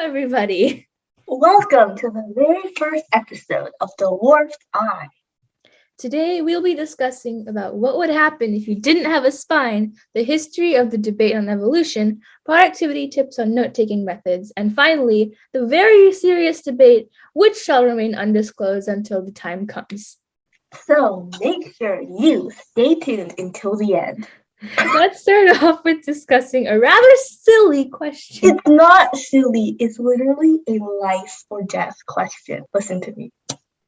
everybody. Welcome to the very first episode of The Warped Eye. Today, we'll be discussing about what would happen if you didn't have a spine, the history of the debate on evolution, productivity tips on note-taking methods, and finally, the very serious debate, which shall remain undisclosed until the time comes. So make sure you stay tuned until the end. Let's start off with discussing a rather silly question. It's not silly. It's literally a life or death question. Listen to me.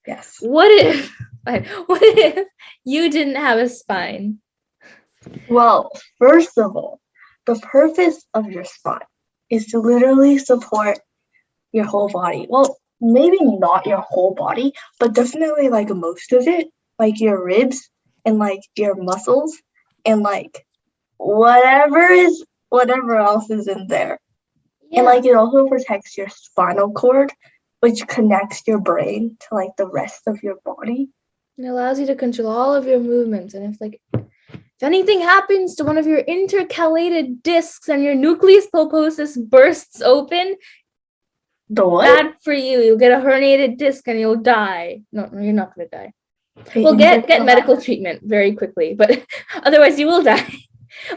Yes. What if you didn't have a spine? Well, first of all, the purpose of your spine is to literally support your whole body. Well, maybe not your whole body, but definitely like most of it, like your ribs and like your muscles and like whatever else is in there. Yeah. And like it also protects your spinal cord, which connects your brain to like the rest of your body. It allows you to control all of your movements. And if anything happens to one of your intercalated discs and your nucleus pulposus bursts open, bad for you. You'll get a herniated disc and you'll die. No, you're not going to die. Well, get medical treatment very quickly, but otherwise you will die.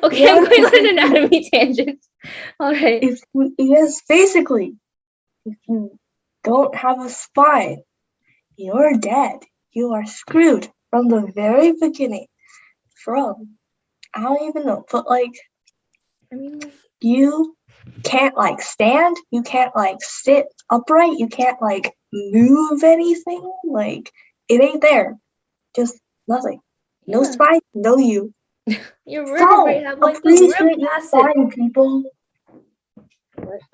Okay, yeah. I'm going on an anatomy tangent. All right. Basically, if you don't have a spine, you're dead. You are screwed from the very beginning. I don't even know, but you can't stand, you can't sit upright, you can't move anything. It ain't there. Just nothing. No spine, no you. Your vertebrae have those rib facets. People.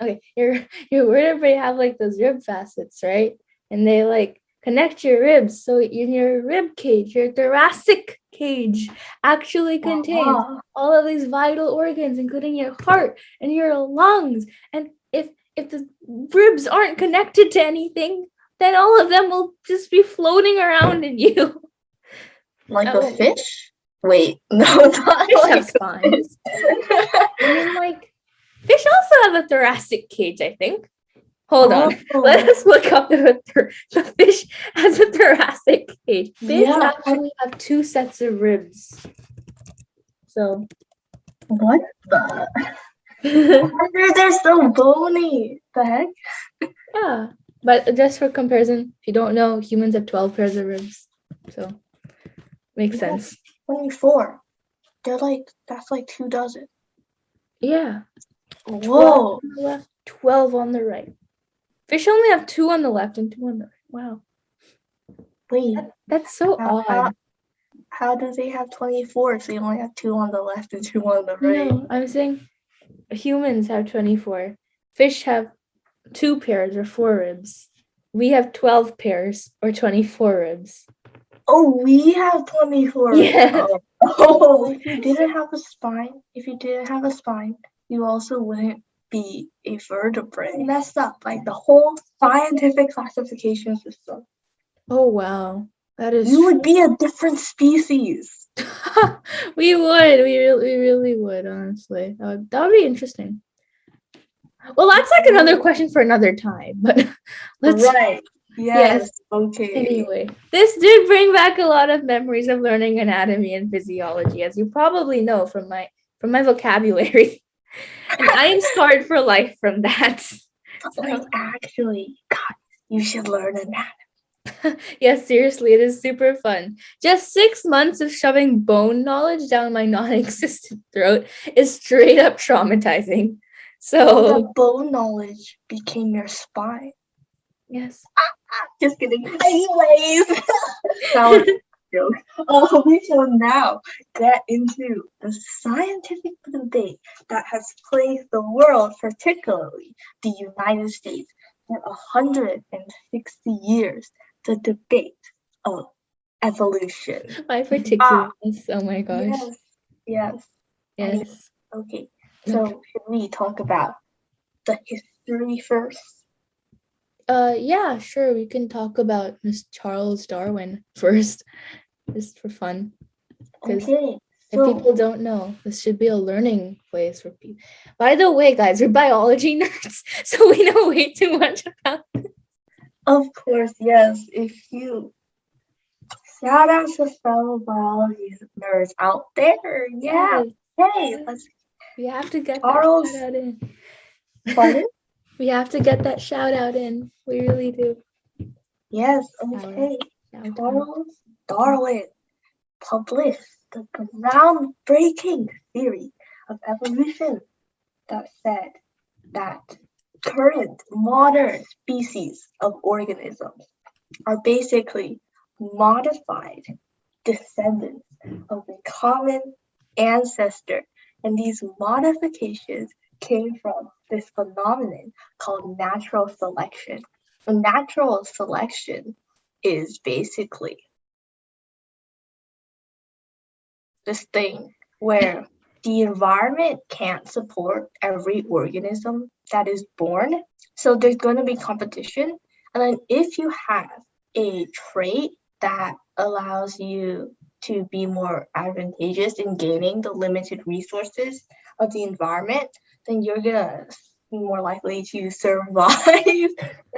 Okay, your vertebrae have those rib facets, right? And they connect your ribs. So in your rib cage, your thoracic cage actually contains all of these vital organs, including your heart and your lungs. And if the ribs aren't connected to anything, then all of them will just be floating around in you. Like a fish? Wait, no, not fish have spines. Fish also have a thoracic cage, I think. Hold on. Let us look up the fish has a thoracic cage. Fish actually have two sets of ribs. So. What the? They're so bony. The heck? Yeah. But just for comparison, if you don't know, humans have 12 pairs of ribs. So, makes sense. 24. They're that's 2 dozen. Yeah. Whoa. 12 on the left, 12 on the right. Fish only have 2 on the left and 2 on the right. Wow. Wait. That's so odd. How do they have 24 if they only have 2 on the left and 2 on the right? No, I'm saying humans have 24. Fish have 2 pairs or 4 ribs. We have 12 pairs or 24 ribs. Oh, we have 24. Yeah. Oh, if you didn't have a spine, you also wouldn't be a vertebrate. Messed up, the whole scientific classification system. Oh wow, that is. You would be a different species. We would. We really would. Honestly, that would be interesting. Well, that's another question for another time. But let's. Right. Yes. Okay. Anyway, this did bring back a lot of memories of learning anatomy and physiology, as you probably know from my vocabulary. And I am scarred for life from that. Actually, God, you should learn anatomy. Yes, seriously, it is super fun. Just 6 months of shoving bone knowledge down my non-existent throat is straight up traumatizing. So the bone knowledge became your spine. Yes. Just kidding. Anyways, that was a joke. We shall now get into the scientific debate that has plagued the world, particularly the United States, for 160 years. The debate of evolution. My particulars. Oh my gosh. Yes. Okay. So should we talk about the history first? Yeah, sure. We can talk about Charles Darwin first, just for fun. Okay. If people don't know, this should be a learning place for people. By the way, guys, we're biology nerds, so we know way too much about this. Of course, yes. If you shout out to fellow biology nerds out there, yeah. Hey, let's We have to get Charles. that shout out in. Pardon? We have to get that shout out in. We really do. Yes, okay. Charles Darwin published the groundbreaking theory of evolution that said that current modern species of organisms are basically modified descendants of a common ancestor. And these modifications came from this phenomenon called natural selection. And natural selection is basically this thing where the environment can't support every organism that is born. So there's going to be competition. And then if you have a trait that allows you to be more advantageous in gaining the limited resources of the environment, then you're going to be more likely to survive.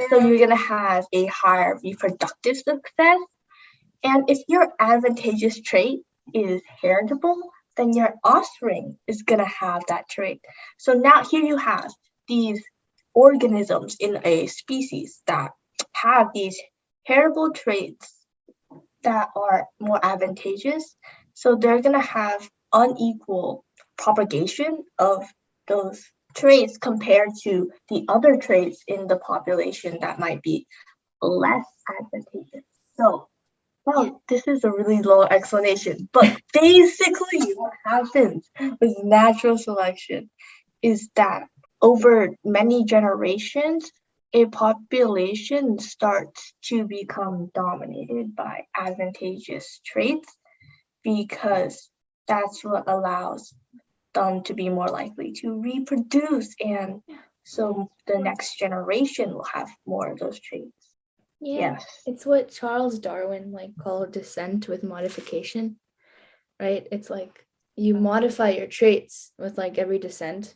So you're going to have a higher reproductive success. And if your advantageous trait is heritable, then your offspring is going to have that trait. So now here you have these organisms in a species that have these heritable traits that are more advantageous. So they're going to have unequal propagation of those traits compared to the other traits in the population that might be less advantageous. So well, this is a really long explanation, but basically what happens with natural selection is that over many generations, a population starts to become dominated by advantageous traits because that's what allows them to be more likely to reproduce. And so the next generation will have more of those traits. Yeah, Yes. It's what Charles Darwin called descent with modification, right? It's like you modify your traits with every descent.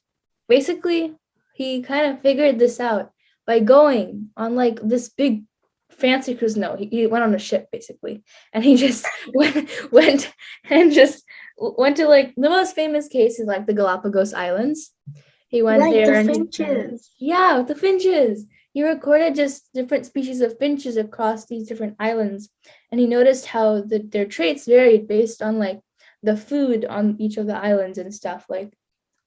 Basically, he kind of figured this out by going on this big fancy cruise. No, he went on a ship basically, and he just went and just went to the most famous case is the Galapagos Islands. He went there the and finches. with the finches. He recorded just different species of finches across these different islands, and he noticed how their traits varied based on the food on each of the islands and stuff. Like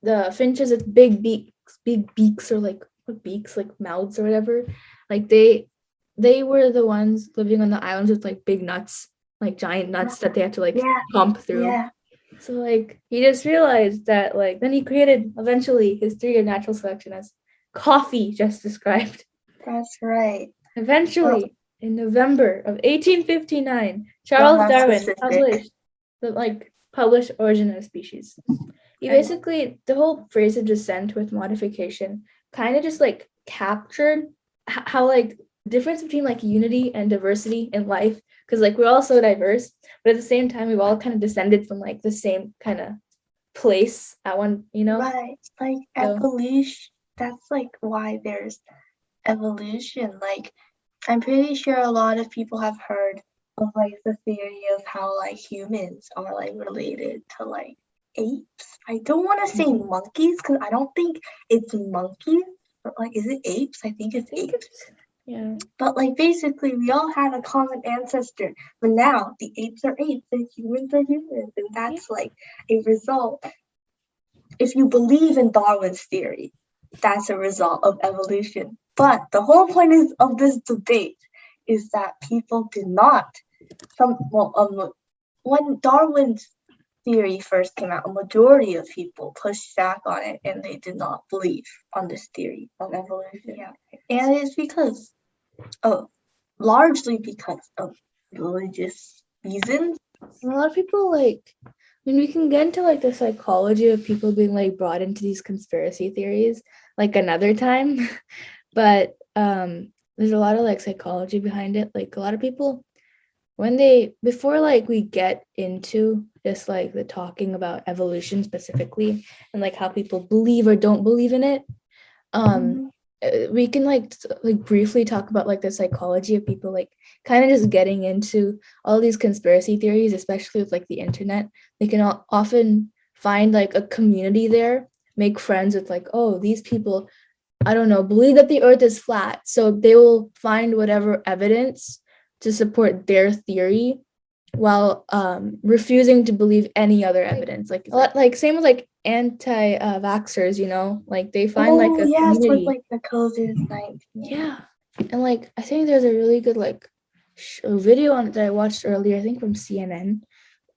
the finches with big beaks or what beaks, mouths or whatever. They were the ones living on the islands with big nuts, giant nuts that they had to pump through. Yeah. So he just realized that then he created eventually his theory of natural selection as coffee just described. That's right. Eventually, in November of 1859, Charles Darwin published Origin of Species. He basically, the whole phrase of descent with modification kind of just captured how difference between unity and diversity in life, because we're all so diverse, but at the same time we've all kind of descended from the same kind of place at one, right, evolution. That's why there's evolution. I'm pretty sure a lot of people have heard of the theory of how humans are related to apes. I don't want to say monkeys because I don't think it's monkeys, but is it apes? I think it's apes. Yeah. But basically we all had a common ancestor, but now the apes are apes and humans are humans, and that's a result. If you believe in Darwin's theory, that's a result of evolution. But the whole point of this debate is that people did not. When Darwin's theory first came out, a majority of people pushed back on it, and they did not believe on this theory of evolution. Yeah. And it's largely because of religious reasons. A lot of people we can get into the psychology of people being brought into these conspiracy theories another time, but there's a lot of psychology behind it. A lot of people before like we get into just like the talking about evolution specifically and like how people believe or don't believe in it, Mhm. we can like briefly talk about like the psychology of people like kind of just getting into all these conspiracy theories, especially with like the internet. They can often find like a community there, make friends with like, oh, these people, I don't know, believe that the earth is flat, so they will find whatever evidence to support their theory while refusing to believe any other evidence. Like a lot, like same with like anti-vaxxers, like they find like Oh a yes, with community. like the COVID-19. Yeah. And like I think there's a really good like video on it that I watched earlier, I think from CNN,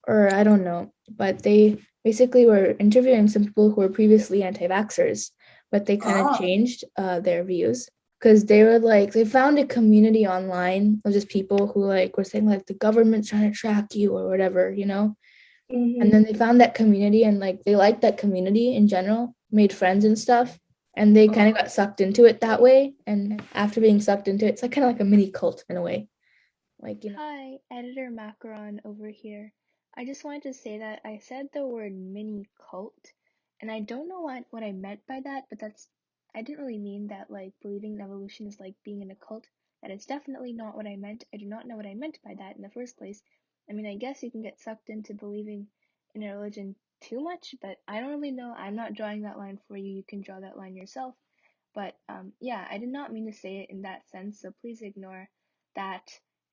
or I don't know, but they basically were interviewing some people who were previously anti-vaxxers, but they kind of changed their views because they were like they found a community online of just people who like were saying like the government's trying to track you or whatever. And then Mm-hmm. they found that community and like they liked that community in general, made friends and stuff, and they kind of got sucked into it that way. And after being sucked into it, it's like kind of like a mini cult in a way. Like. Hi, editor Macaron over here. I just wanted to say that I said the word mini cult, and I don't know what I meant by that, but I didn't really mean that like believing in evolution is like being in a cult. That is definitely not what I meant. I do not know what I meant by that in the first place. I mean, I guess you can get sucked into believing in a religion too much, but I don't really know. I'm not drawing that line for you. You can draw that line yourself. But yeah, I did not mean to say it in that sense, so please ignore that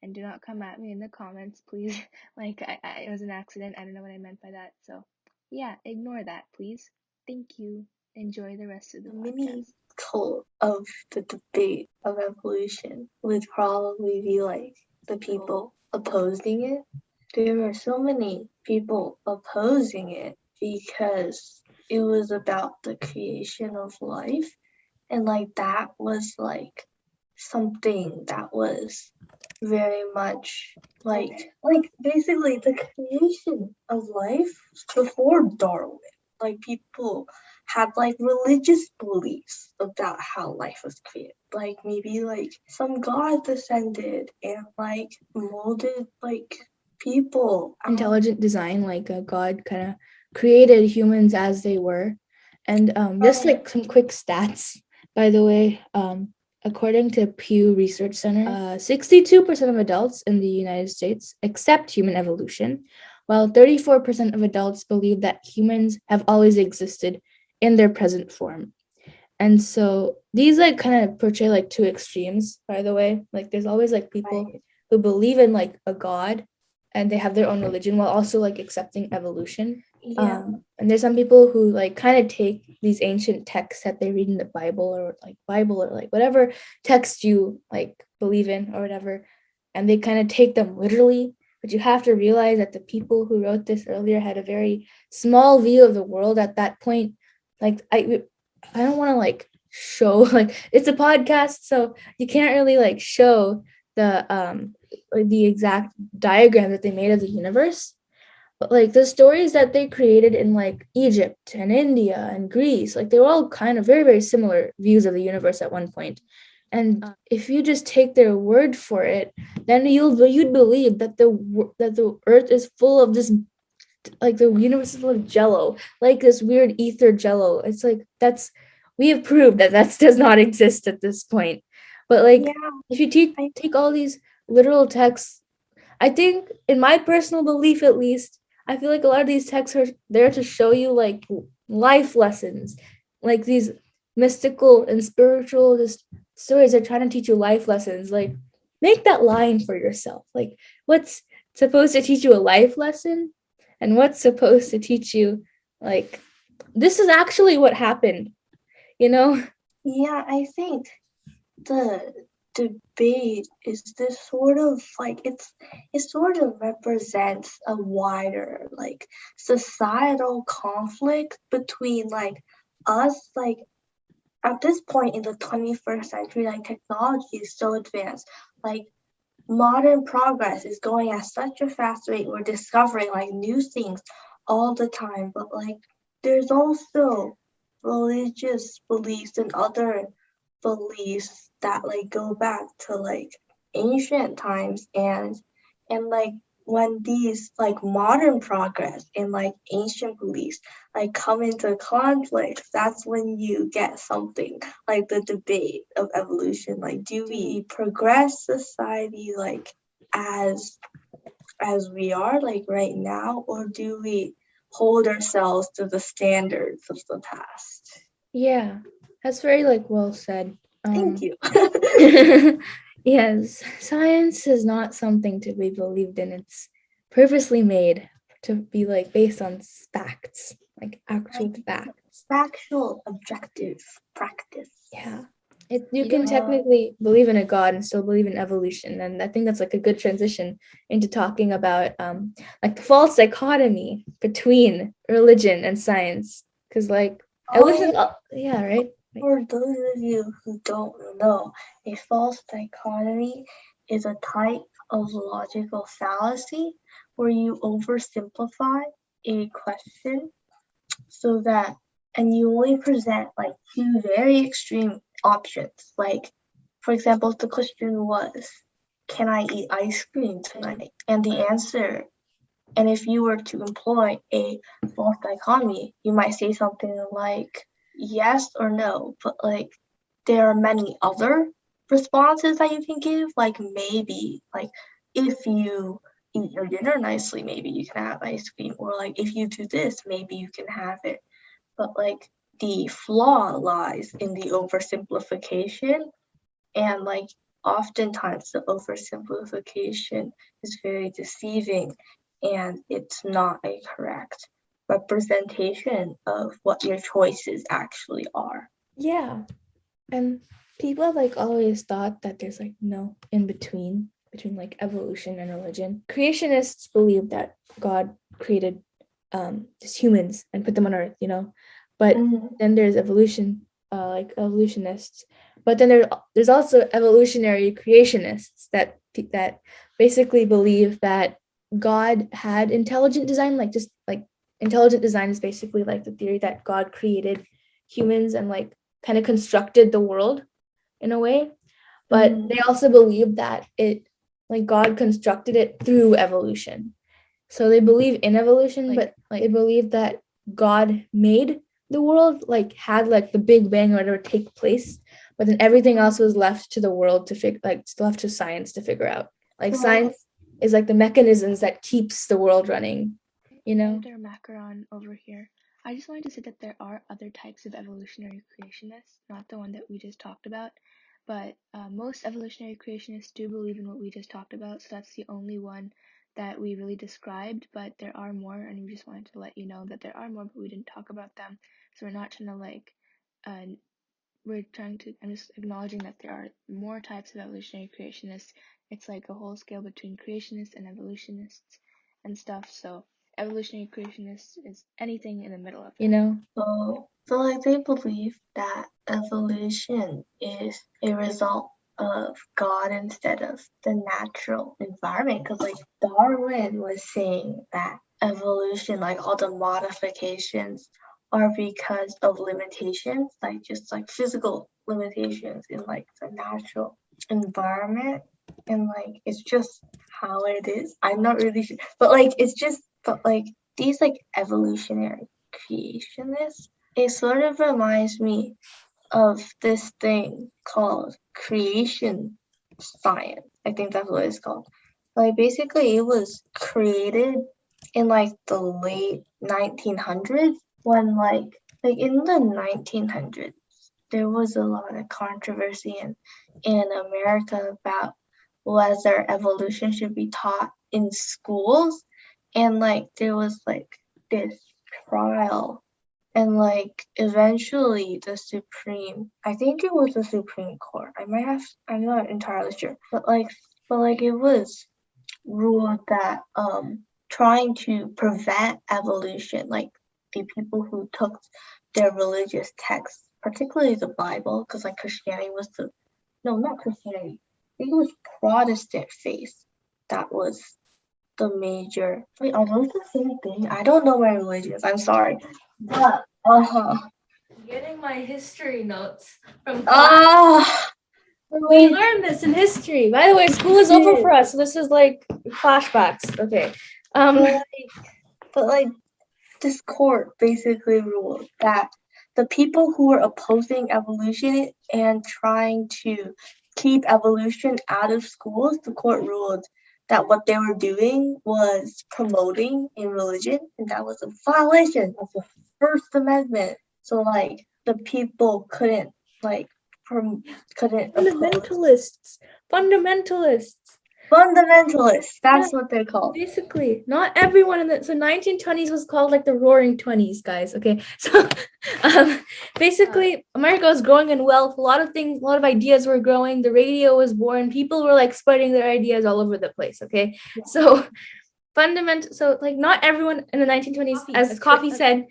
and do not come at me in the comments, please. Like, it was an accident. I don't know what I meant by that. So, yeah, ignore that, please. Thank you. Enjoy the rest of the The mini podcast. cult of the debate of evolution would probably be like the people opposing it. There are so many people opposing it because it was about the creation of life, and like that was like something that was very much like basically the creation of life before Darwin. Like people had like religious beliefs about how life was created. Like maybe like some god descended and like molded like people Intelligent design, like God kind of created humans as they were. And just like some quick stats, by the way, according to Pew Research Center, 62% of adults in the United States accept human evolution, while 34% of adults believe that humans have always existed in their present form. And so these like kind of portray like two extremes, by the way. Like there's always like people who believe in like a god and they have their own religion while also like accepting evolution. Yeah. And there's some people who like kind of take these ancient texts that they read in the Bible or like whatever text you like believe in or whatever, and they kind of take them literally. But you have to realize that the people who wrote this earlier had a very small view of the world at that point. Like I don't want to like show like it's a podcast, so you can't really like show the exact diagram that they made of the universe. But like the stories that they created in like Egypt and India and Greece, like they were all kind of very, very similar views of the universe at one point. And if you just take their word for it, then you'd believe that the earth is full of this, like the universe is full of jello, like this weird ether jello. It's like we have proved that does not exist at this point. But like if you take all these literal texts, I think in my personal belief at least, I feel like a lot of these texts are there to show you like life lessons, like these mystical and spiritual just stories are trying to teach you life lessons. Like make that line for yourself. Like what's supposed to teach you a life lesson and what's supposed to teach you like this is actually what happened, you know? Yeah, I think the debate is this sort of like it sort of represents a wider like societal conflict between like us like at this point in the 21st century, like technology is so advanced, like modern progress is going at such a fast rate. We're discovering like new things all the time, but like there's also religious beliefs and other beliefs that like go back to like ancient times, and And like when these like modern progress and like ancient beliefs like come into conflict, that's when you get something like the debate of evolution. Like, do we progress society like as we are like right now, or do we hold ourselves to the standards of the past? Yeah, that's very like well said. Thank you. Yes, science is not something to be believed in. It's purposely made to be like based on facts, like actual facts. Factual, objective practice. Yeah. You You can know, technically believe in a god and still believe in evolution, and I think that's like a good transition into talking about like the false dichotomy between religion and science, because like evolution, yeah, right. For those of you who don't know, a false dichotomy is a type of logical fallacy where you oversimplify a question so that, and you only present like two very extreme options. Like, for example, the question was, can I eat ice cream tonight? And the answer, and if you were to employ a false dichotomy, you might say something like yes or no, but like there are many other responses that you can give, like maybe, like if you eat your dinner nicely, maybe you can have ice cream, or like if you do this, maybe you can have it. But like the flaw lies in the oversimplification, and like oftentimes the oversimplification is very deceiving, and it's not a correct representation of what your choices actually are. Yeah, and people have like always thought that there's like no in between like evolution and religion. Creationists believe that God created just humans and put them on Earth, but then there's evolution, like evolutionists. But then there's also evolutionary creationists that basically believe that God had intelligent design, like just like intelligent design is basically like the theory that God created humans and like kind of constructed the world in a way. But they also believe that like God constructed it through evolution. So they believe in evolution, but like they believe that God made the world, like had like the Big Bang or whatever take place, but then everything else was left to the world to figure, like left to science to figure out. Like science is like the mechanisms that keeps the world running, Editor Macaron over here. I just wanted to say that there are other types of evolutionary creationists, not the one that we just talked about, but most evolutionary creationists do believe in what we just talked about, so that's the only one that we really described, but there are more, and we just wanted to let you know that there are more, but we didn't talk about them, so we're not trying to like, I'm just acknowledging that there are more types of evolutionary creationists. It's like a whole scale between creationists and evolutionists and stuff, so evolutionary creationists is anything in the middle of that. So like they believe that evolution is a result of God instead of the natural environment. Because like Darwin was saying that evolution, like all the modifications, are because of limitations, like just like physical limitations in like the natural environment. And like it's just how it is. I'm not really sure. But like it's just these like evolutionary creationists, it sort of reminds me of this thing called creation science. I think that's what it's called. Like basically it was created in like the late 1900s, when like in the 1900s there was a lot of controversy in America about whether evolution should be taught in schools, and like there was like this trial, and like eventually I think it was the Supreme Court, I'm not entirely sure, but like it was ruled that trying to prevent evolution, like the people who took their religious texts, particularly the Bible, because like Christianity was not Christianity, I think it was Protestant faith that was the major. Wait, are those the same thing? I don't know my religions. I'm sorry. But Getting my history notes from class. ah We learned this in history. By the way, school is over for us. So this is like flashbacks. Okay. But like this court basically ruled that the people who were opposing evolution and trying to keep evolution out of schools, the court ruled that what they were doing was promoting in religion, and that was a violation of the First Amendment. So like the people couldn't oppose. Fundamentalists. Fundamentalists, that's what they're called. Basically, not everyone in the 1920s was called like the Roaring Twenties, guys. Okay, so basically, America was growing in wealth. A lot of ideas were growing. The radio was born. People were like spreading their ideas all over the place. Okay, so not everyone in the 1920s, as Coffee said,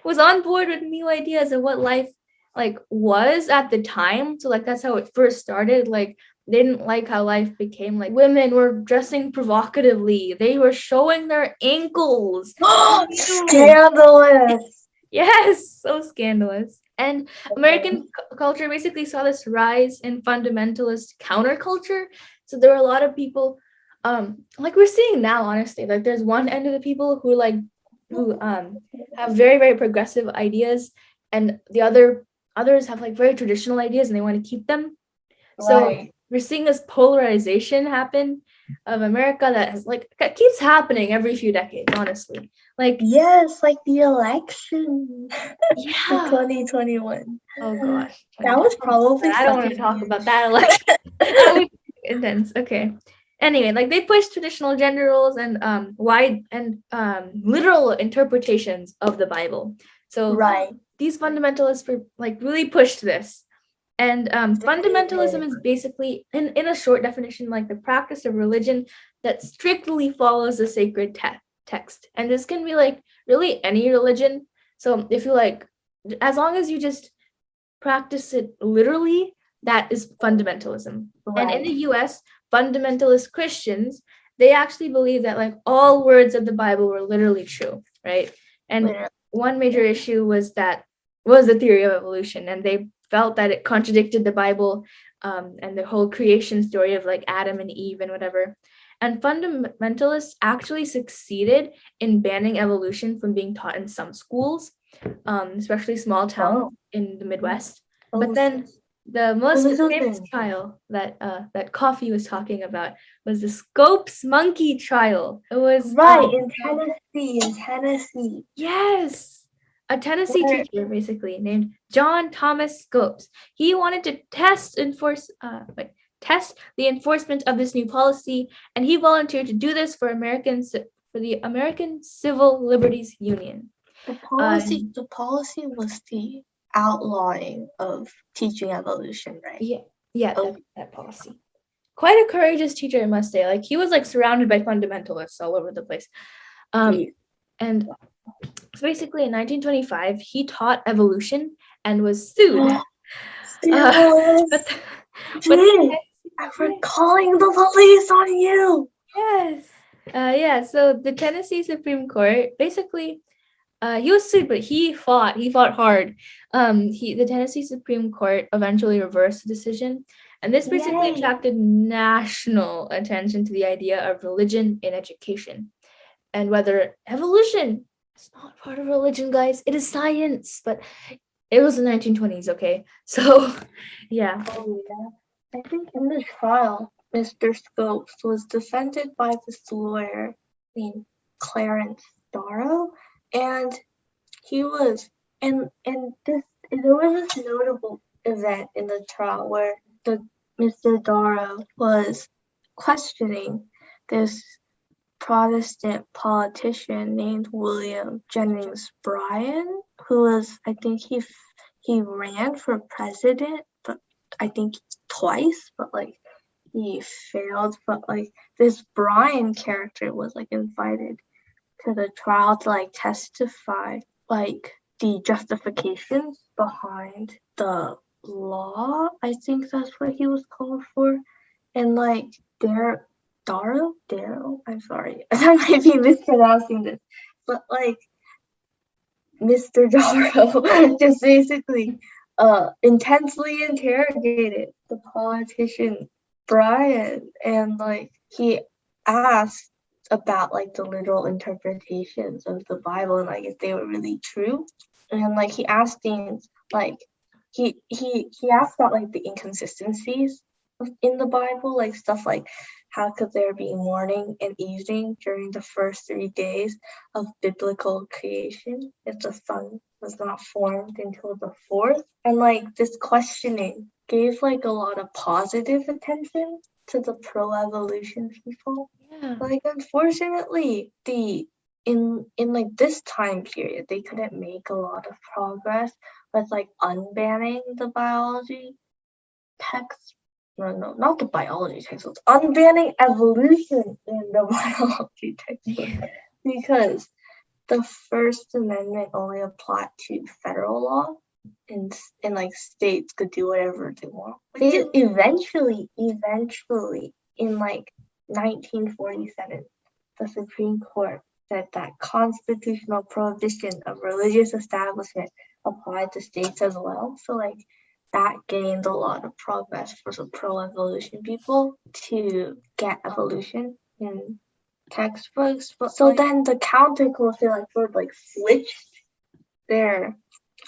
was on board with new ideas of what life like was at the time. So like that's how it first started. Like they didn't like how life became. Like women were dressing provocatively. They were showing their ankles. Scandalous. Yes, so scandalous. And American culture basically saw this rise in fundamentalist counterculture. So there were a lot of people, like we're seeing now, honestly. Like there's one end of the people who have very, very progressive ideas, and the others have like very traditional ideas and they want to keep them. So we're seeing this polarization happen of America that keeps happening every few decades, honestly. Like yes, like the election. Yeah. 2021. Oh gosh. That was probably I don't want to talk about that election. That was intense. Okay. Anyway, like they pushed traditional gender roles and wide and literal interpretations of the Bible. So these fundamentalists were like really pushed this. And fundamentalism is basically, in a short definition, like the practice of religion that strictly follows the sacred text. And this can be like really any religion. So if you like, as long as you just practice it literally, that is fundamentalism. And in the US, fundamentalist Christians, they actually believe that like all words of the Bible were literally true, right? And one major issue was the theory of evolution, and they felt that it contradicted the Bible and the whole creation story of like Adam and Eve and whatever. And fundamentalists actually succeeded in banning evolution from being taught in some schools, especially small towns in the Midwest. But then the most famous trial that Coffee was talking about was the Scopes monkey trial. It was in Tennessee. Yes. A Tennessee teacher, basically, named John Thomas Scopes. He wanted to test the enforcement of this new policy, and he volunteered to do this for the American Civil Liberties Union. The policy was the outlawing of teaching evolution, right? Yeah, that policy. Quite a courageous teacher, I must say. Like he was like surrounded by fundamentalists all over the place. And so basically, in 1925, he taught evolution and was sued. I'm calling the police on you. Yes. So the Tennessee Supreme Court, basically, he was sued, but he fought hard. The Tennessee Supreme Court eventually reversed the decision, and this basically attracted national attention to the idea of religion in education, and whether evolution is not part of religion, guys. It is science, but it was the 1920s, okay? So, yeah. I think in the trial, Mr. Scopes was defended by this lawyer named Clarence Darrow, and he was, there was this notable event in the trial where Mr. Darrow was questioning this Protestant politician named William Jennings Bryan, who was, I think he ran for president, but I think twice, but like he failed. But like this Bryan character was like invited to the trial to like testify like the justifications behind the law. I think that's what he was called for. And like Darrow, I'm sorry, I might be mispronouncing this, but like Mr. Darrow just basically intensely interrogated the politician Brian, and like he asked about like the literal interpretations of the Bible and like if they were really true, and like he asked things like he asked about like the inconsistencies in the Bible, like stuff like how could there be morning and evening during the first 3 days of biblical creation if the sun was not formed until the fourth? And like this questioning gave like a lot of positive attention to the pro-evolution people. Yeah. Like unfortunately, in like this time period, they couldn't make a lot of progress with like unbanning the biology text. No, not the biology textbooks. Unbanning evolution in the biology textbook because the First Amendment only applied to federal law, and like states could do whatever they want. They eventually, in like 1947, the Supreme Court said that constitutional prohibition of religious establishment applied to states as well. So like that gained a lot of progress for the pro-evolution people to get evolution in textbooks. But so like, then the counterculture like sort of like switched their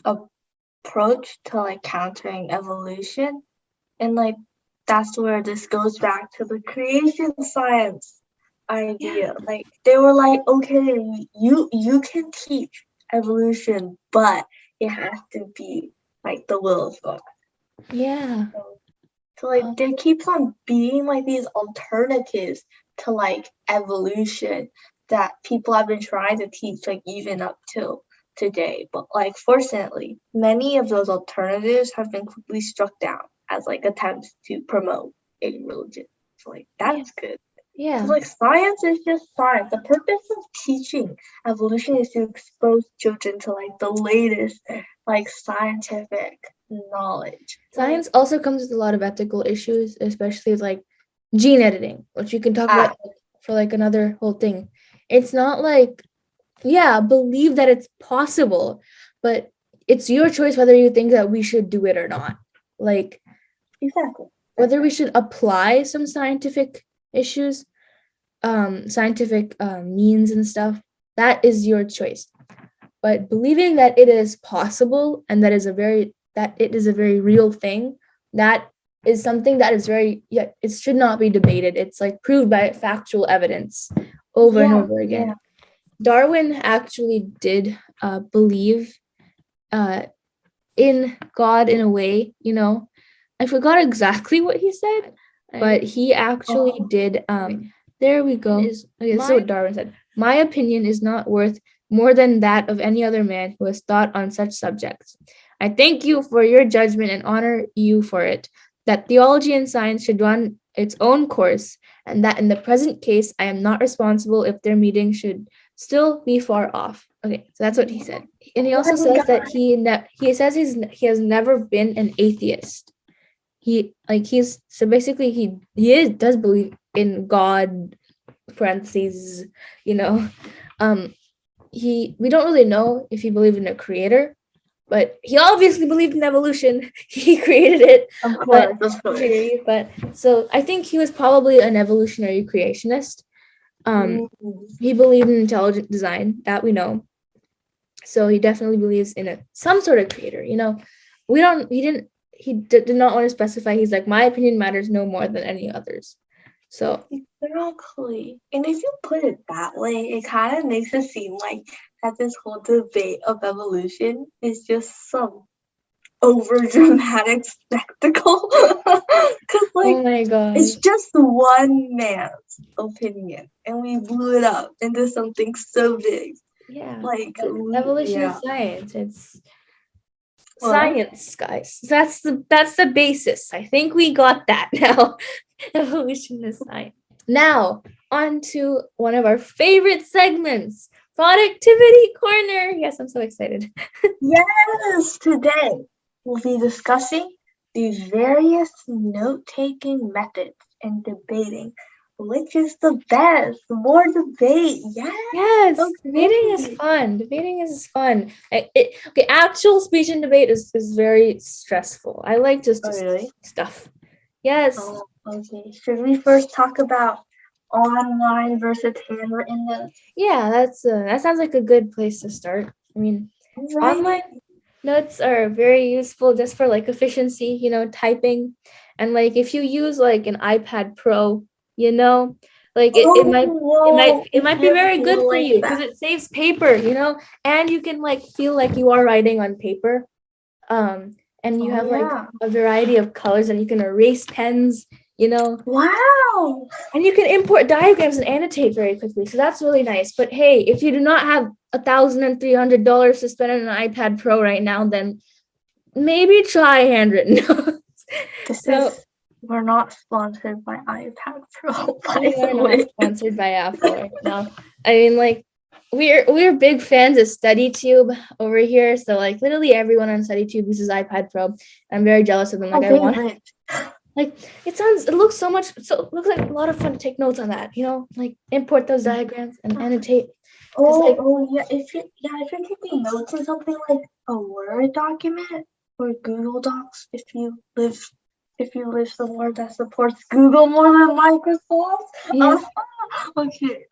approach to like countering evolution, and like that's where this goes back to the creation science idea. Like they were like, okay, you can teach evolution, but it has to be like the will of God. Yeah. So like there keeps on being like these alternatives to like evolution that people have been trying to teach like even up till today. But like fortunately, many of those alternatives have been quickly struck down as like attempts to promote a religion. So like that's good. Yeah. So like science is just science. The purpose of teaching evolution is to expose children to like the latest like scientific knowledge. Science also comes with a lot of ethical issues, especially like gene editing, which you can talk about for like another whole thing. It's not like, yeah, believe that it's possible, but it's your choice whether you think that we should do it or not. Like, exactly. Whether we should apply some scientific issues, scientific means and stuff, that is your choice. But believing that it is possible and that it is a very real thing, that is something that is it should not be debated. It's like proved by factual evidence over and over again. Darwin actually did believe in God in a way, I forgot exactly what he said, but he actually did. There we go. Okay, this is what Darwin said. My opinion is not worth more than that of any other man who has thought on such subjects. I thank you for your judgment and honor you for it, that theology and science should run its own course, and that in the present case, I am not responsible if their meeting should still be far off. Okay, so that's what he said. And he also says that he has never been an atheist. He does believe in God, parentheses, we don't really know if he believed in a creator, but he obviously believed in evolution. He created it. Of course. But so I think he was probably an evolutionary creationist. He believed in intelligent design, that we know. So he definitely believes in some sort of creator. He did not want to specify. He's like, my opinion matters no more than any others. So exactly. And if you put it that way, it kind of makes it seem like that this whole debate of evolution is just some over dramatic spectacle. Because like, oh my god, it's just one man's opinion, and we blew it up into something so big. Yeah, like evolution is science. It's science, guys. That's the basis. I think we got that now. Evolution is science. Now, on to one of our favorite segments, Productivity Corner. Yes, I'm so excited. Yes, today we'll be discussing the various note-taking methods and debating which is the best? More debate. Yes, debating is Okay. fun. Debating is fun. Okay, actual speech and debate is very stressful. I like just Oh, really? stuff. Yes. Oh, okay. Should we first talk about online versus handwritten notes? Yeah, that sounds like a good place to start. I mean, Right. online notes are very useful just for like efficiency, typing. And like if you use like an iPad Pro, you know, like it might Oh, whoa. it might be You're very good for like you because that. it saves paper, and you can like feel like you are writing on paper. And you Oh, have like yeah. a variety of colors and you can erase pens, you know, Wow. and you can import diagrams and annotate very quickly. So that's really nice. But hey, if you do not have $1,300 to spend on an iPad Pro right now, then maybe try handwritten notes. So We're not sponsored by iPad Pro, by we are the not way. sponsored by Apple right now. I mean, like we're big fans of StudyTube over here. So like literally everyone on StudyTube uses iPad Pro. I'm very jealous of them. My Like I want favorite. like it looks so much so it looks like a lot of fun to take notes on that, like import those diagrams and annotate. Because like Yeah. If you're taking notes in something like a Word document or Google Docs, if you live somewhere that supports Google more than Microsoft. yeah. Okay.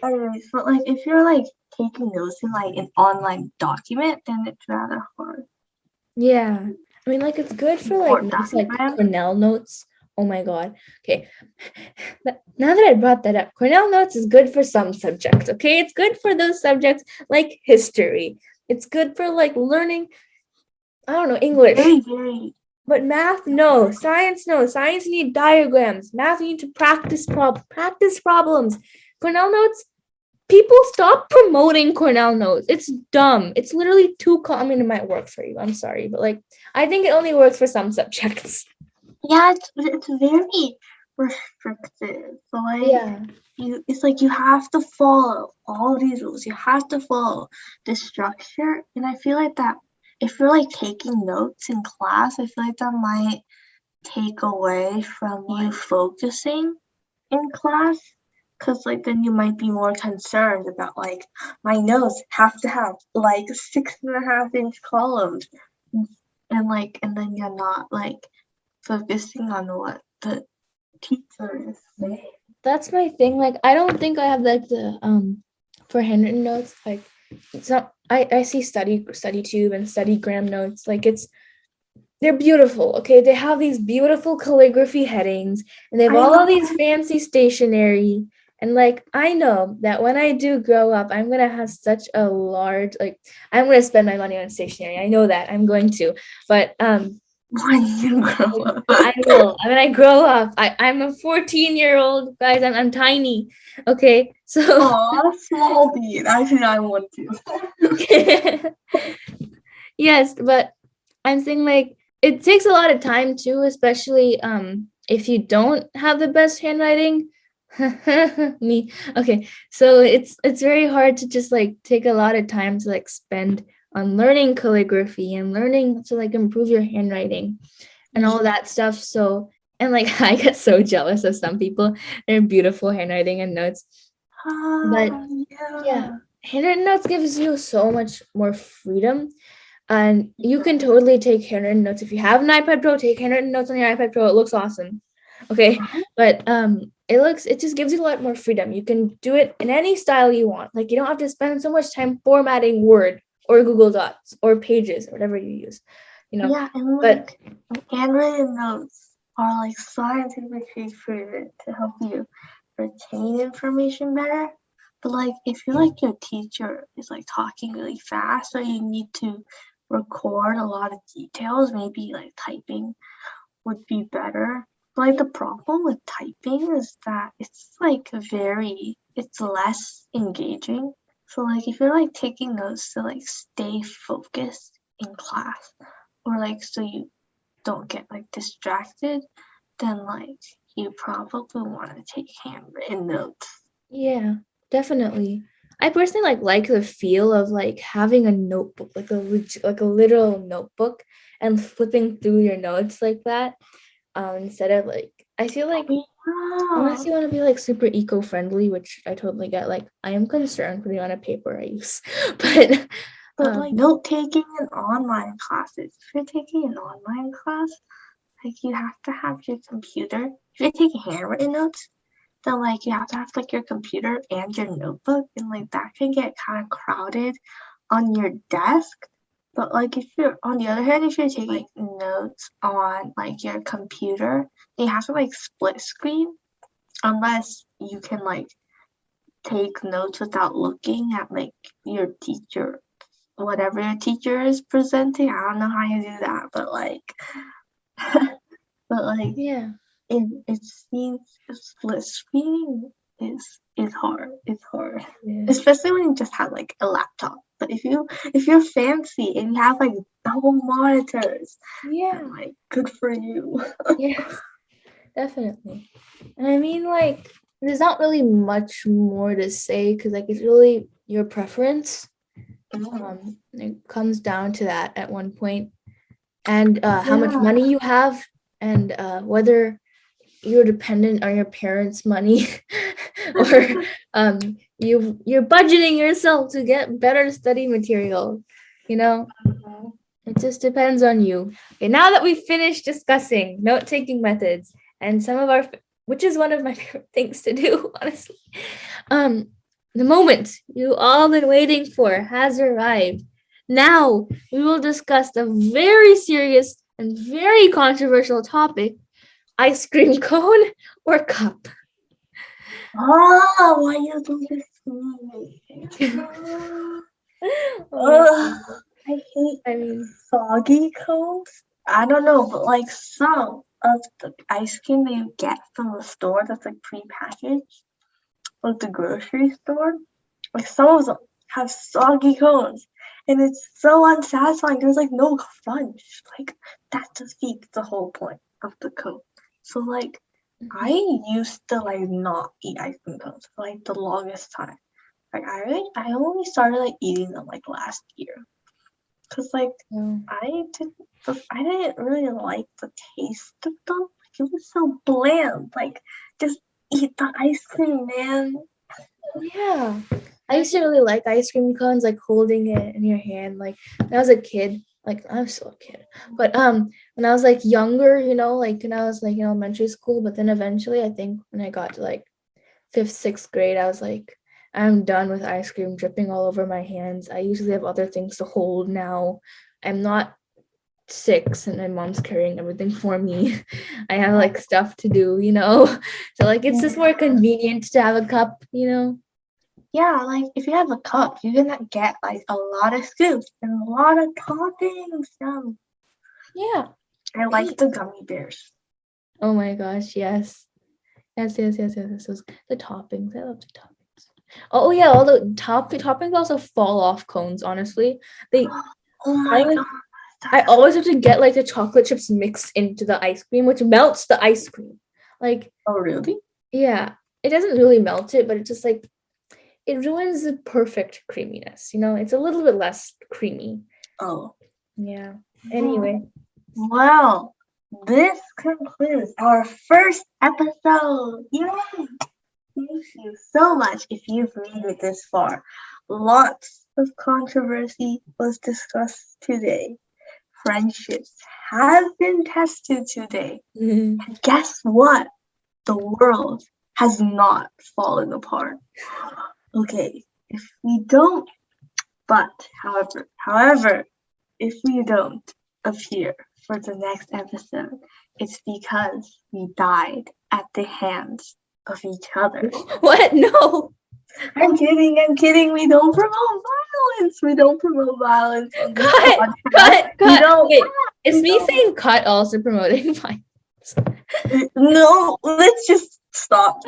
Anyways, but like if you're like taking notes in like an online document, then it's rather hard. Yeah. I mean, like, it's good for like Import nice, like diagram. Cornell notes. Oh my God. Okay. Now that I brought that up, Cornell notes is good for some subjects. Okay. It's good for those subjects like history. It's good for like learning, I don't know, English. Very, very. But math, no. Science, no. Science need diagrams. Math, you need to practice problems. Cornell notes, people stop promoting Cornell notes. It's dumb. It's literally too common. I mean, it might work for you. I'm sorry, but like I think it only works for some subjects. Yeah, it's very restrictive. So like Yeah. it's like you have to follow all these rules. You have to follow the structure. And I feel like that if you're like taking notes in class, I feel like that might take away from you focusing in class. Cause like then you might be more concerned about like my notes have to have like 6.5-inch columns and then you're not like focusing on what the teacher is saying. That's my thing. Like I don't think I have like the for handwritten notes. Like it's not I see StudyTube and StudyGram notes. Like they're beautiful. Okay. They have these beautiful calligraphy headings and they have I all of know. these fancy stationery. And like I know that when I do grow up, I'm gonna have such a large I'm gonna spend my money on stationery. I know that I'm going to. But When you grow up. I will. When I grow up, I'm a 14-year-old, guys. I'm tiny. Okay. So Aw, small bean. Actually, I want to. yes, but I'm saying like it takes a lot of time too, especially if you don't have the best handwriting. Me. Okay. So it's very hard to just like take a lot of time to like spend on learning calligraphy and learning to like improve your handwriting and all that stuff. So and like I get so jealous of some people, their beautiful handwriting and notes. But yeah, Yeah. handwritten notes gives you so much more freedom. And you can totally take handwritten notes. If you have an iPad Pro, take handwritten notes on your iPad Pro. It looks awesome. Okay. But it just gives you a lot more freedom. You can do it in any style you want. Like you don't have to spend so much time formatting Word or Google Docs or Pages or whatever you use. Yeah, and But like handwritten notes are like scientifically proven to help you retain information better. But like if you're like your teacher is like talking really fast or you need to record a lot of details, maybe like typing would be better. But like the problem with typing is that it's less engaging. So like if you're like taking notes to like stay focused in class or like so you don't get like distracted, then like you probably want to take handwritten notes. yeah, definitely. I personally like the feel of like having a notebook, like a literal notebook and flipping through your notes like that. instead of like, I feel like unless you want to be like super eco-friendly, which I totally get, like I am concerned putting on a paper I use, But like note taking in online classes, if you're taking an online class, like you have to have your computer. If you're taking handwritten notes, then like you have to have like your computer and your notebook, and like that can get kind of crowded on your desk. But like if you're on the other hand, if you're taking like notes on like your computer, you have to like split screen unless you can like take notes without looking at like your teacher, whatever your teacher is presenting. I don't know how you do that, but like yeah. it seems split screening is hard. It's hard. Yeah. Especially when you just have like a laptop. But if you're fancy and you have like double monitors, Yeah. then, like good for you. Yes, definitely. And I mean, like, there's not really much more to say because, like, it's really your preference. It comes down to that at one point, and how much money you have, and whether you're dependent on your parents' money, or you're budgeting yourself to get better study material. You know, it just depends on you. Okay, now that we've finished discussing note-taking methods and some of our, which is one of my favorite things to do, honestly. The moment you all been waiting for has arrived. Now we will discuss the very serious and very controversial topic: ice cream cone or cup. Oh, why you do this to me? I hate soggy cones. I don't know, but like some of the ice cream that you get from the store that's like pre-packaged, like the grocery store, like some of them have soggy cones, and it's so unsatisfying. There's like no crunch. Like that defeats the whole point of the cone. So like I used to like not eat ice cream cones for like the longest time. Like I only started like eating them like last year. Cause like I didn't really like the taste of them. Like it was so bland. Like just eat the ice cream, man. Yeah. I used to really like ice cream cones, like holding it in your hand. Like when I was a kid, like I'm still a kid, but when I was like younger, like when I was like in elementary school, but then eventually I think when I got to like 5th, 6th grade, I was like, I'm done with ice cream dripping all over my hands. I usually have other things to hold now. I'm not 6 and my mom's carrying everything for me. I have like stuff to do, so like it's just more convenient to have a cup. Yeah, like if you have a cup, you can get like a lot of scoops and a lot of toppings. Yeah. I like the gummy bears. Oh my gosh, yes. Yes. The toppings. I love the toppings. Oh yeah, all the toppings also fall off cones, honestly. Oh my god. I always have to get like the chocolate chips mixed into the ice cream, which melts the ice cream. Like, oh really? Yeah. It doesn't really melt it, but it just like it ruins the perfect creaminess. It's a little bit less creamy. Oh. Yeah. Anyway. Well, this concludes our first episode. Yay! Thank you so much if you've made it this far. Lots of controversy was discussed today. Friendships have been tested today. And guess what? The world has not fallen apart. Okay, if we don't, however, if we don't appear for the next episode, it's because we died at the hands of each other. What? No. I'm kidding. We don't promote violence. Cut. Wait, is me saying cut also promoting violence? No, let's just stop.